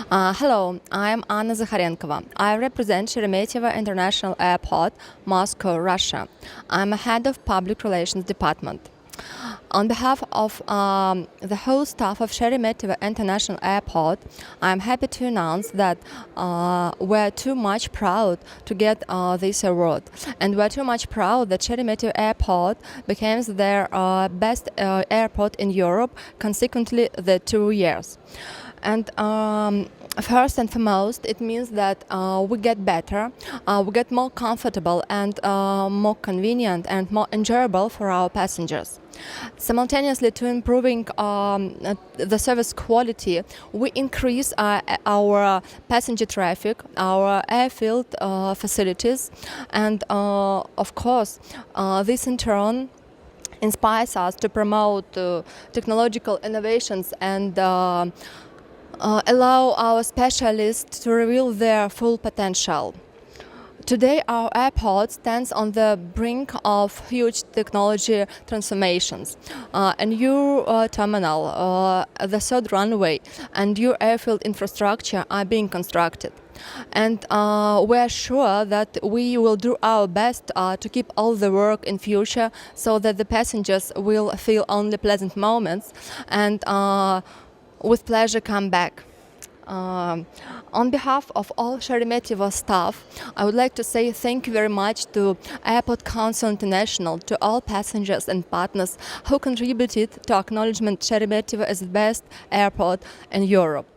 Hello, I am Anna Zakharenkova. I represent Sheremetyevo International Airport, Moscow, Russia. I'm a head of public relations department. On behalf of the whole staff of Sheremetyevo International Airport, I'm happy to announce that we're too much proud to get this award, and we're too much proud that Sheremetyevo Airport became their best airport in Europe consequently the 2 years. And first and foremost, it means that we get better, we get more comfortable and more convenient and more enjoyable for our passengers. Simultaneously to improving the service quality, we increase our passenger traffic, our airfield facilities, and of course, this in turn inspires us to promote technological innovations and allow our specialists to reveal their full potential. Today, our airport stands on the brink of huge technology transformations. A new terminal, the third runway, and new airfield infrastructure are being constructed. And we're sure that we will do our best to keep all the work in future so that the passengers will feel only pleasant moments and with pleasure come back. On behalf of all Sheremetyevo staff, I would like to say thank you very much to Airport Council International, to all passengers and partners who contributed to acknowledgement Sheremetyevo as the best airport in Europe.